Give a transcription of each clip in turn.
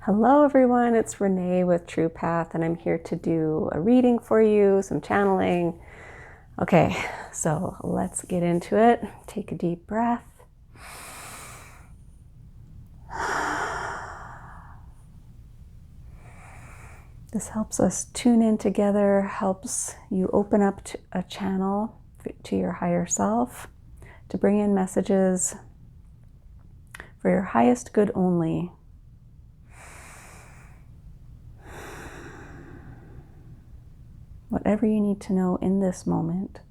Hello everyone, it's Renee with True Path, and I'm here to do a reading for you, some channeling. Okay, so let's get into it. Take a deep breath. This helps us tune in together, helps you open up to a channel to your higher self, to bring in messages for your highest good only. Whatever you need to know in this moment.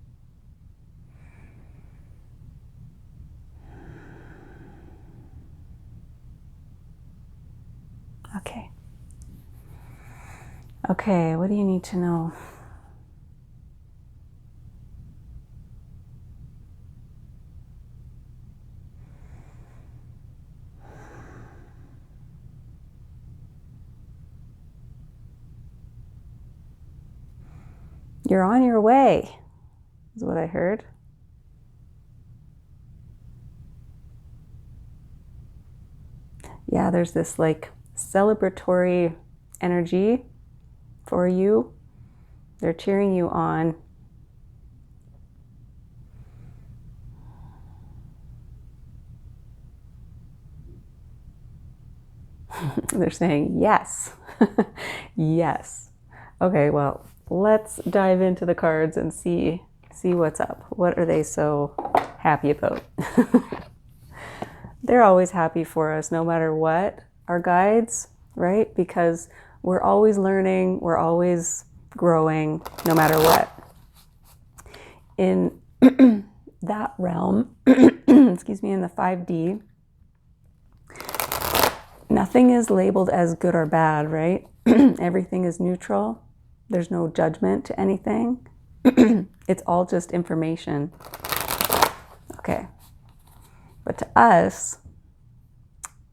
Okay, what do you need to know? You're on your way, is what I heard. Yeah, there's this like celebratory energy for you. They're cheering you on. They're saying yes. Yes. Okay, well, let's dive into the cards and see what's up. What are they so happy about? They're always happy for us no matter what. Our guides, right? Because we're always learning, we're always growing no matter what. In that realm, excuse me, in the 5D, nothing is labeled as good or bad, right? Everything is neutral. There's no judgment to anything. It's all just information. Okay. But to us,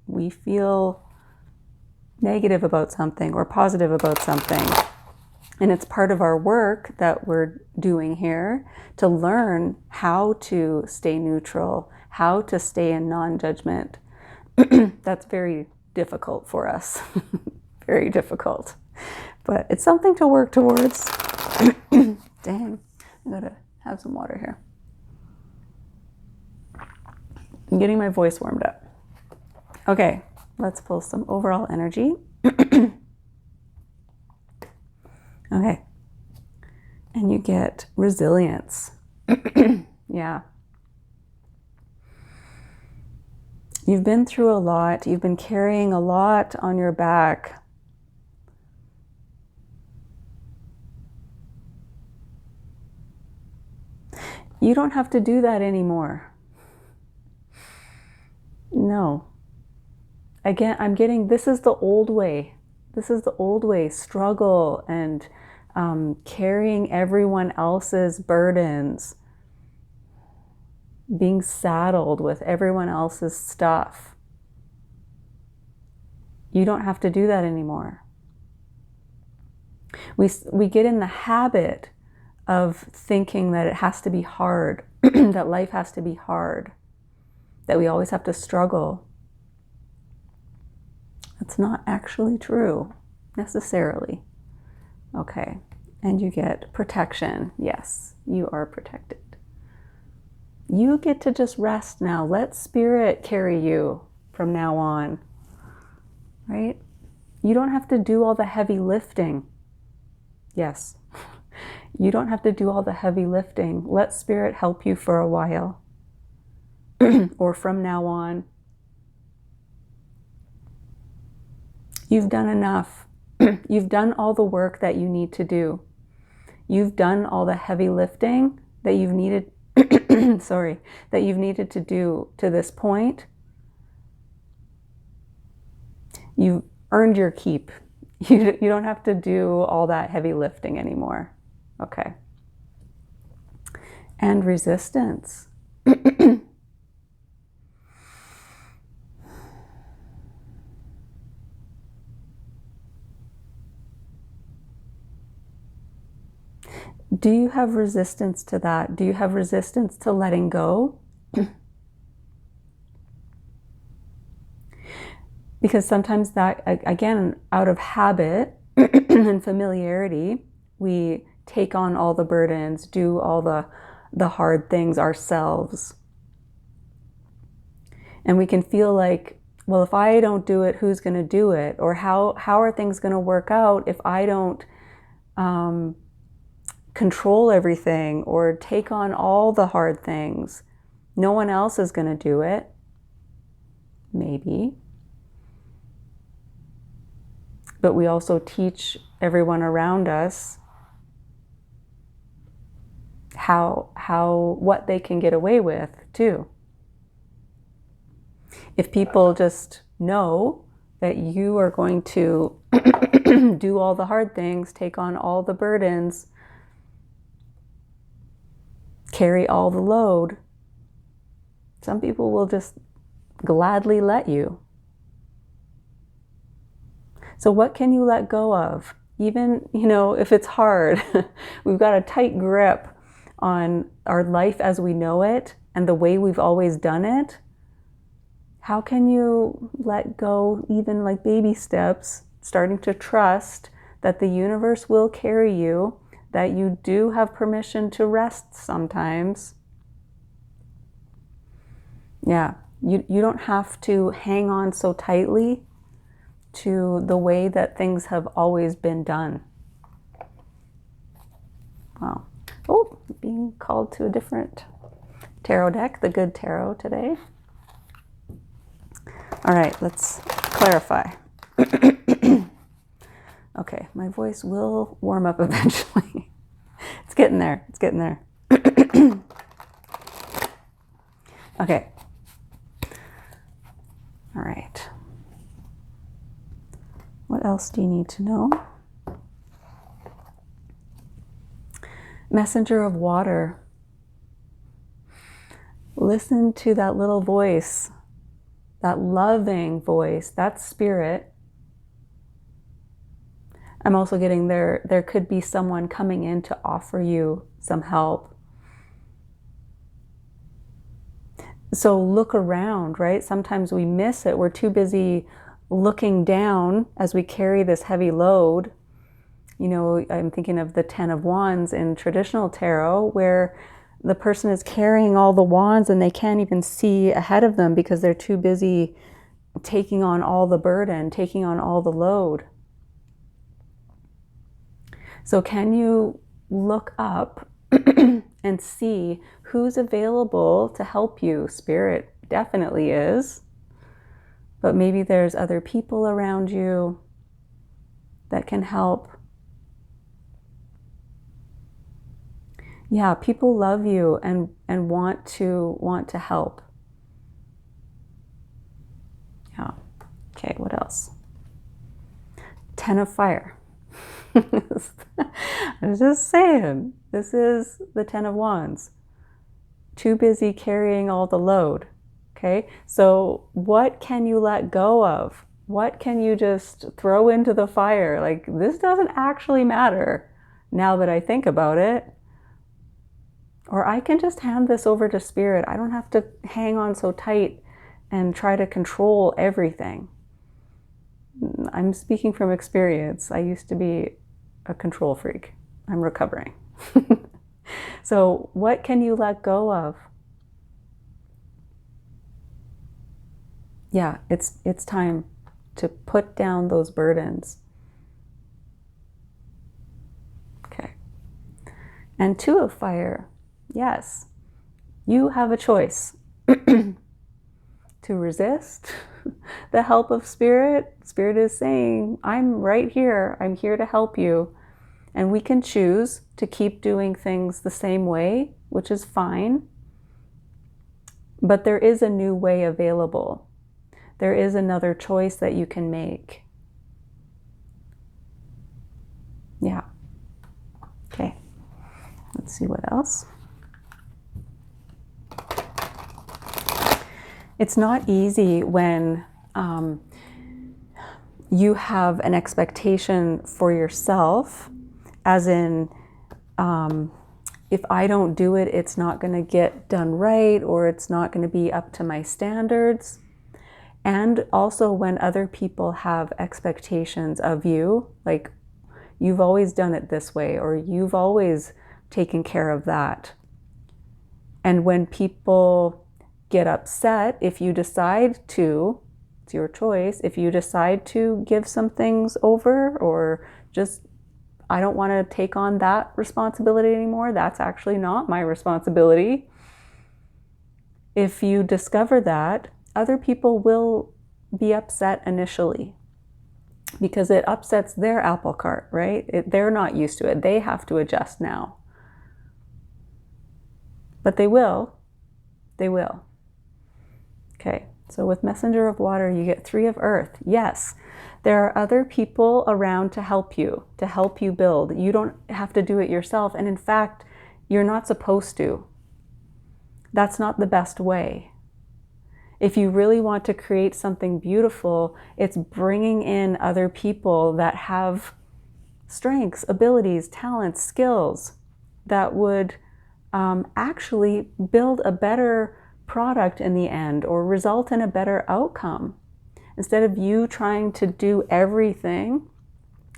we feel negative about something or positive about something. And it's part of our work that we're doing here to learn how to stay neutral, how to stay in non-judgment. That's very difficult for us. Very difficult. But it's something to work towards. Dang, I gotta have some water here. I'm getting my voice warmed up. Okay, let's pull some overall energy. Okay. And you get resilience. Yeah. You've been through a lot. You've been carrying a lot on your back. You don't have to do that anymore. No. Again, I'm getting, this is the old way. This is the old way. Struggle and carrying everyone else's burdens. Being saddled with everyone else's stuff. You don't have to do that anymore. We get in the habit of thinking that it has to be hard, that life has to be hard, that we always have to struggle. That's not actually true, necessarily. Okay, and you get protection. Yes, you are protected. You get to just rest now. Let spirit carry you from now on, right? You don't have to do all the heavy lifting. Yes, you don't have to do all the heavy lifting. Let spirit help you for a while or from now on. You've done enough. You've done all the work that you need to do. You've done all the heavy lifting that you've needed, that you've needed to do to this point. You've earned your keep. You don't have to do all that heavy lifting anymore. Okay. And resistance. Do you have resistance to that? Do you have resistance to letting go? Because sometimes that, again, out of habit and familiarity, we take on all the burdens, do all the hard things ourselves. And we can feel like, well, if I don't do it, who's going to do it? Or how are things going to work out if I don't control everything or take on all the hard things? No one else is going to do it. Maybe. But we also teach everyone around us what they can get away with too. If people just know that you are going to do all the hard things, take on all the burdens, carry all the load, some people will just gladly let you. So what can you let go of? Even, if it's hard, we've got a tight grip on our life as we know it and the way we've always done it. How can you let go, even like baby steps, starting to trust that the universe will carry you, that you do have permission to rest sometimes? Yeah, you don't have to hang on so tightly to the way that things have always been done. Wow. Oh, being called to a different tarot deck, the good tarot today. All right, let's clarify. Okay, my voice will warm up eventually. It's getting there. It's getting there. Okay. All right. What else do you need to know? Messenger of water. Listen to that little voice, that loving voice, that spirit. I'm also getting there could be someone coming in to offer you some help. So look around, right? Sometimes we miss it. We're too busy looking down as we carry this heavy load. I'm thinking of the 10 of Wands in traditional tarot, where the person is carrying all the wands and they can't even see ahead of them because they're too busy taking on all the burden, taking on all the load. So can you look up and see who's available to help you? Spirit definitely is. But maybe there's other people around you that can help. Yeah, people love you and want to help. Yeah. Okay, what else? 10 of Fire. I was just saying, this is the 10 of Wands. Too busy carrying all the load. Okay, so what can you let go of? What can you just throw into the fire? Like, this doesn't actually matter now that I think about it. Or I can just hand this over to Spirit. I don't have to hang on so tight and try to control everything. I'm speaking from experience. I used to be a control freak. I'm recovering. So what can you let go of? Yeah, it's time to put down those burdens. Okay. And 2 of Fire. Yes, you have a choice to resist the help of Spirit. Spirit is saying, I'm right here. I'm here to help you. And we can choose to keep doing things the same way, which is fine. But there is a new way available. There is another choice that you can make. Yeah. Okay. Let's see what else. It's not easy when you have an expectation for yourself, as in, if I don't do it, it's not going to get done right, or it's not going to be up to my standards. And also when other people have expectations of you, like you've always done it this way, or you've always taken care of that. And when people get upset, if you decide to, it's your choice, if you decide to give some things over, or just, I don't want to take on that responsibility anymore, that's actually not my responsibility. If you discover that, other people will be upset initially because it upsets their apple cart, right? They're not used to it. They have to adjust now. But they will. They will. Okay, so with Messenger of Water, you get 3 of Earth. Yes, there are other people around to help you build. You don't have to do it yourself. And in fact, you're not supposed to. That's not the best way. If you really want to create something beautiful, it's bringing in other people that have strengths, abilities, talents, skills that would actually build a better product in the end, or result in a better outcome. Instead of you trying to do everything,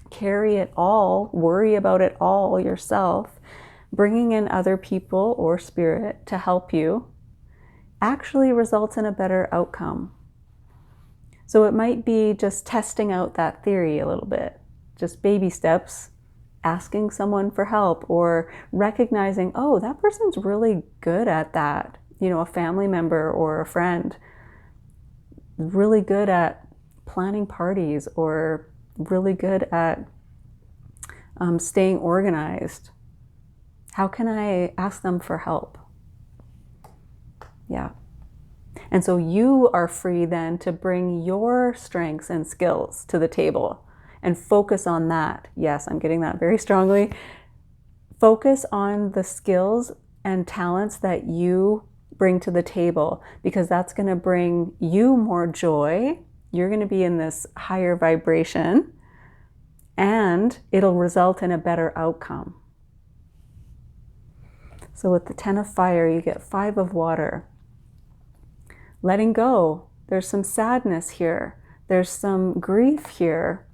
carry it all, worry about it all yourself, bringing in other people or spirit to help you actually results in a better outcome. So it might be just testing out that theory a little bit, just baby steps, asking someone for help, or recognizing, oh, that person's really good at that. You know, a family member or a friend, really good at planning parties, or really good at staying organized. How can I ask them for help? Yeah. And so you are free then to bring your strengths and skills to the table and focus on that. Yes, I'm getting that very strongly. Focus on the skills and talents that you bring to the table, because that's going to bring you more joy. You're going to be in this higher vibration, and it'll result in a better outcome. So with the 10 of Fire, you get 5 of Water. Letting go. There's some sadness here. There's some grief here.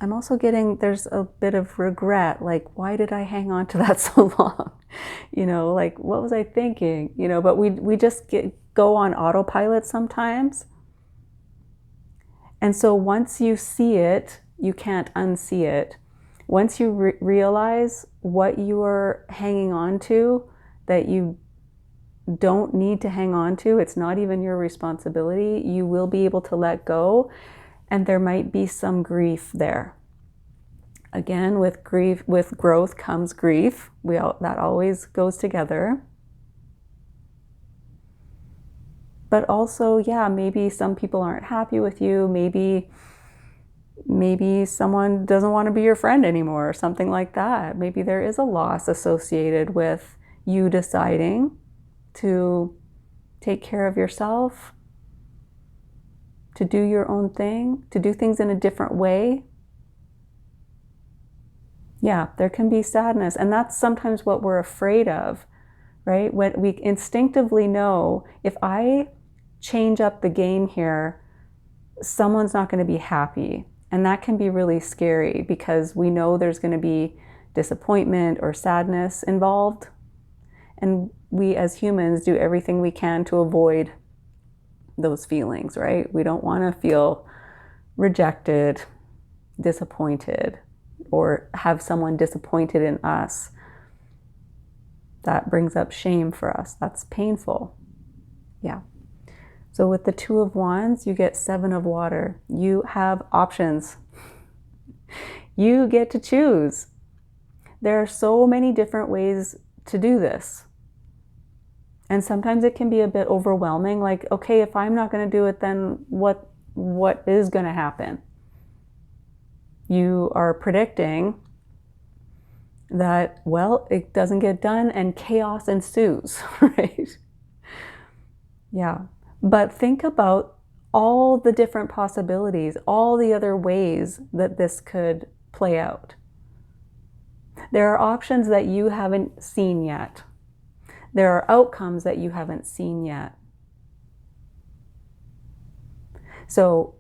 I'm also getting, there's a bit of regret, like, why did I hang on to that so long? You know, like, what was I thinking? You know, but we just go on autopilot sometimes. And so once you see it, you can't unsee it. Once you realize what you are hanging on to, that you don't need to hang on to, it's not even your responsibility, you will be able to let go. And there might be some grief there. Again, with grief, with growth comes grief. That always goes together. But also, yeah, maybe some people aren't happy with you. Maybe someone doesn't want to be your friend anymore, or something like that. Maybe there is a loss associated with you deciding to take care of yourself, to do your own thing, to do things in a different way. Yeah, there can be sadness. And that's sometimes what we're afraid of, right? When we instinctively know, if I change up the game here, someone's not going to be happy. And that can be really scary, because we know there's going to be disappointment or sadness involved. And we as humans do everything we can to avoid those feelings, right? We don't want to feel rejected, disappointed, or have someone disappointed in us. That brings up shame for us. That's painful. Yeah. So with the 2 of Wands, you get 7 of Water. You have options. You get to choose. There are so many different ways to do this. And sometimes it can be a bit overwhelming. Like, okay, if I'm not going to do it, then what is going to happen? You are predicting that, well, it doesn't get done and chaos ensues, right? Yeah. But think about all the different possibilities, all the other ways that this could play out. There are options that you haven't seen yet. There are outcomes that you haven't seen yet. So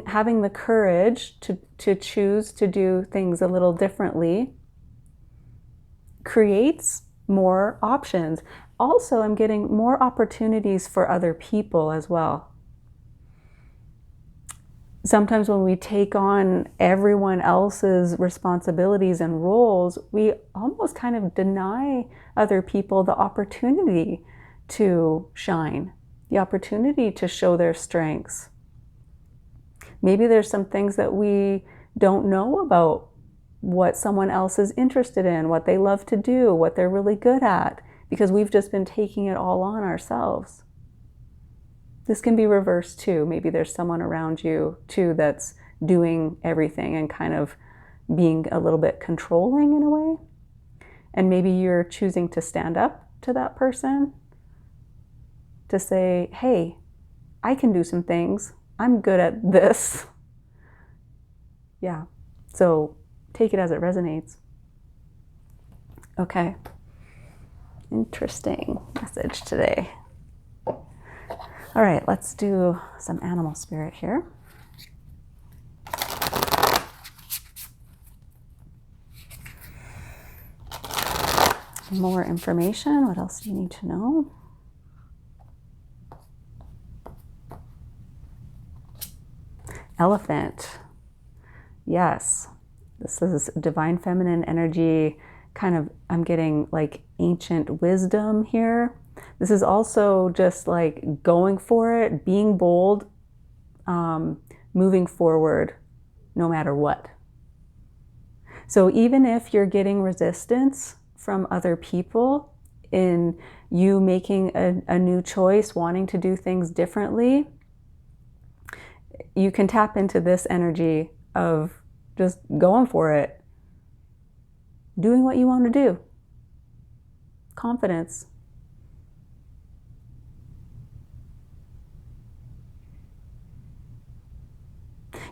having the courage to choose to do things a little differently creates more options. Also, I'm getting more opportunities for other people as well. Sometimes when we take on everyone else's responsibilities and roles, we almost kind of deny other people the opportunity to shine, the opportunity to show their strengths. Maybe there's some things that we don't know about what someone else is interested in, what they love to do, what they're really good at, because we've just been taking it all on ourselves. This can be reversed too. Maybe there's someone around you too that's doing everything and kind of being a little bit controlling in a way. And maybe you're choosing to stand up to that person to say, hey, I can do some things. I'm good at this. Yeah. So take it as it resonates. Okay. Interesting message today. All right, let's do some animal spirit here. More information. What else do you need to know? Elephant. Yes, this is divine feminine energy. Kind of, I'm getting like ancient wisdom here. This is also just like going for it, being bold, moving forward no matter what. So even if you're getting resistance from other people in you making a new choice, wanting to do things differently, you can tap into this energy of just going for it, doing what you want to do. Confidence.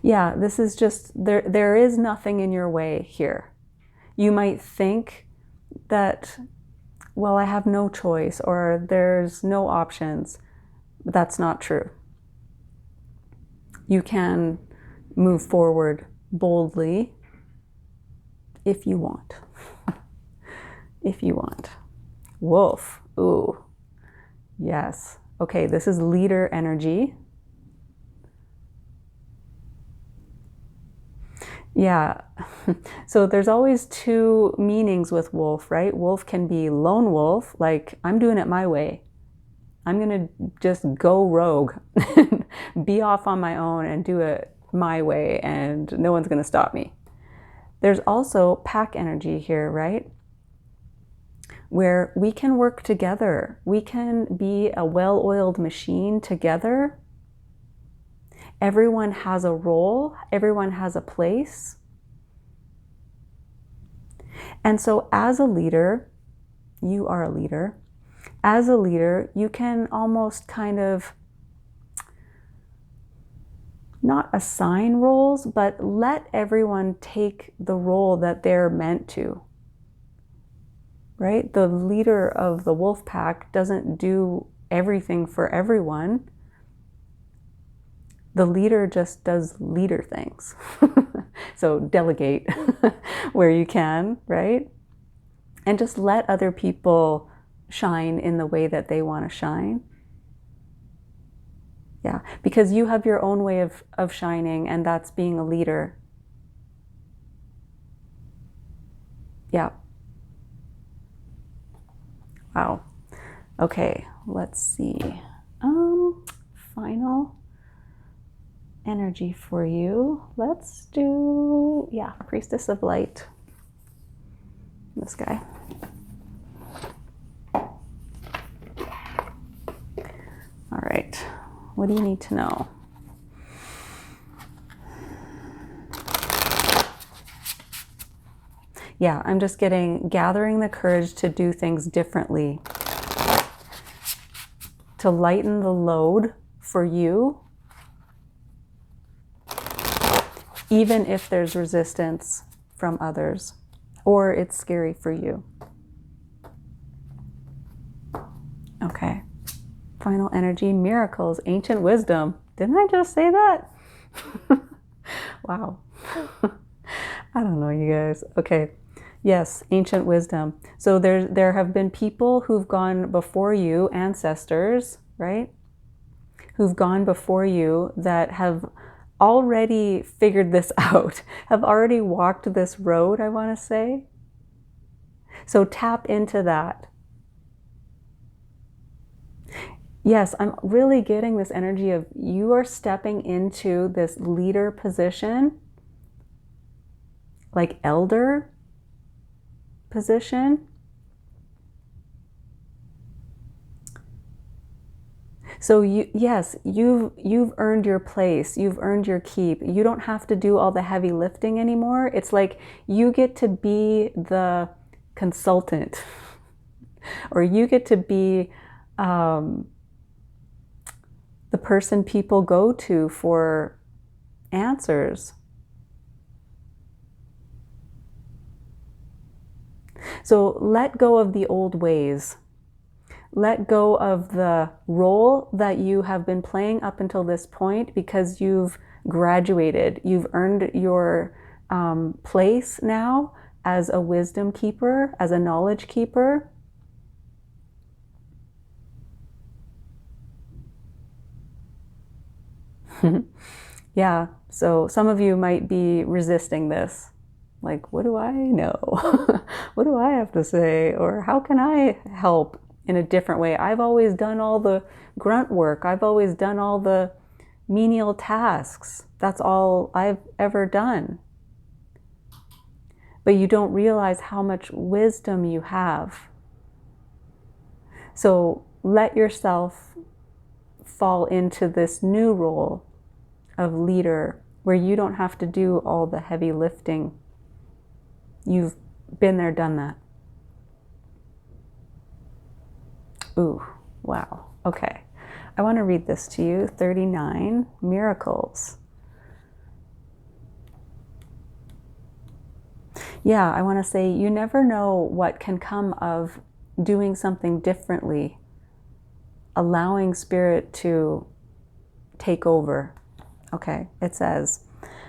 Yeah, this is just, there is nothing in your way here. You might think that, well, I have no choice or there's no options. But that's not true. You can move forward boldly if you want. If you want. Wolf. Ooh. Yes. Okay, this is leader energy. Yeah. So there's always two meanings with wolf, right? Wolf can be lone wolf, like I'm doing it my way. I'm going to just go rogue, be off on my own and do it my way, and no one's going to stop me. There's also pack energy here, right? Where we can work together. We can be a well-oiled machine together. Everyone has a role. Everyone has a place. And so as a leader, you are a leader. As a leader, you can almost kind of not assign roles, but let everyone take the role that they're meant to. Right? The leader of the wolf pack doesn't do everything for everyone. The leader just does leader things. So delegate where you can, right? And just let other people shine in the way that they want to shine. Yeah, because you have your own way of shining, and that's being a leader. Yeah. Wow. Okay, let's see. Final energy for you. Let's do, yeah, Priestess of Light. This guy. All right. What do you need to know? Yeah, I'm just gathering the courage to do things differently, to lighten the load for you, even if there's resistance from others, or it's scary for you. Okay. Final energy, miracles, ancient wisdom. Didn't I just say that? Wow. I don't know, you guys. Okay. Yes, ancient wisdom. So there have been people who've gone before you, ancestors, right? Who've gone before you that have already figured this out, have already walked this road, I want to say. So tap into that. Yes, I'm really getting this energy of you are stepping into this leader position, like elder position. So you've earned your place. You've earned your keep. You don't have to do all the heavy lifting anymore. It's like you get to be the consultant, or you get to be the person people go to for answers. So let go of the old ways. Let go of the role that you have been playing up until this point, because you've graduated. You've earned your place now as a wisdom keeper, as a knowledge keeper. Yeah, so some of you might be resisting this. Like, what do I know? What do I have to say? Or how can I help in a different way? I've always done all the grunt work. I've always done all the menial tasks. That's all I've ever done. But you don't realize how much wisdom you have. So let yourself fall into this new role of leader, where you don't have to do all the heavy lifting. You've been there, done that. Ooh, wow. Okay. I want to read this to you. 39, miracles. Yeah, I want to say you never know what can come of doing something differently, allowing spirit to take over. Okay, it says,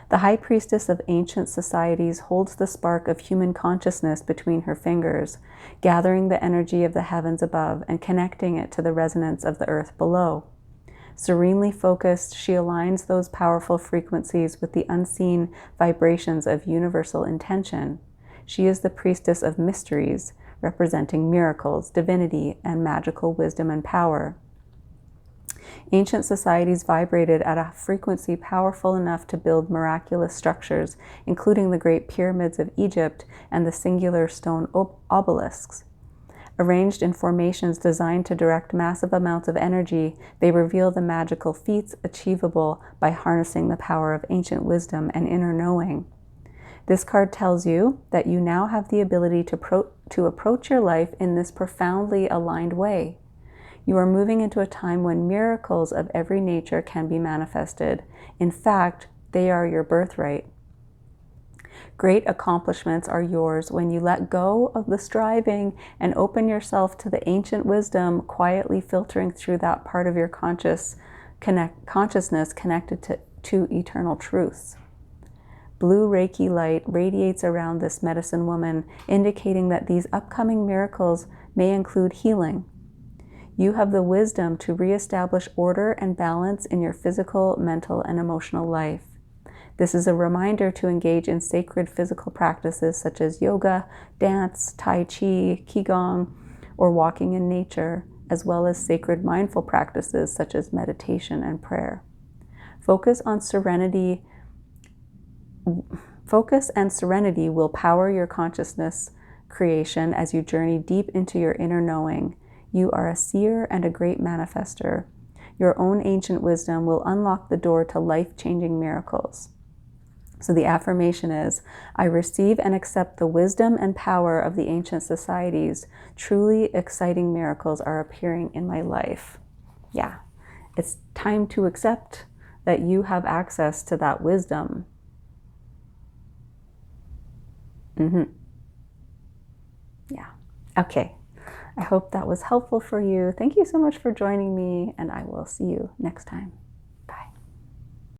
the high priestess of ancient societies holds the spark of human consciousness between her fingers, gathering the energy of the heavens above and connecting it to the resonance of the earth below. Serenely focused, she aligns those powerful frequencies with the unseen vibrations of universal intention. She is the priestess of mysteries, representing miracles, divinity, and magical wisdom and power. Ancient societies vibrated at a frequency powerful enough to build miraculous structures, including the great pyramids of Egypt and the singular stone obelisks. Arranged in formations designed to direct massive amounts of energy, they reveal the magical feats achievable by harnessing the power of ancient wisdom and inner knowing. This card tells you that you now have the ability to approach your life in this profoundly aligned way. You are moving into a time when miracles of every nature can be manifested. In fact, they are your birthright. Great accomplishments are yours when you let go of the striving and open yourself to the ancient wisdom quietly filtering through that part of your consciousness connected to eternal truths. Blue Reiki light radiates around this medicine woman, indicating that these upcoming miracles may include healing. You have the wisdom to reestablish order and balance in your physical, mental, and emotional life. This is a reminder to engage in sacred physical practices such as yoga, dance, tai chi, qigong, or walking in nature, as well as sacred mindful practices such as meditation and prayer. Focus and serenity will power your consciousness creation as you journey deep into your inner knowing. You are a seer and a great manifester. Your own ancient wisdom will unlock the door to life-changing miracles. So the affirmation is, I receive and accept the wisdom and power of the ancient societies. Truly exciting miracles are appearing in my life. Yeah, it's time to accept that you have access to that wisdom. Yeah, okay. I hope that was helpful for you. Thank you so much for joining me, and I will see you next time.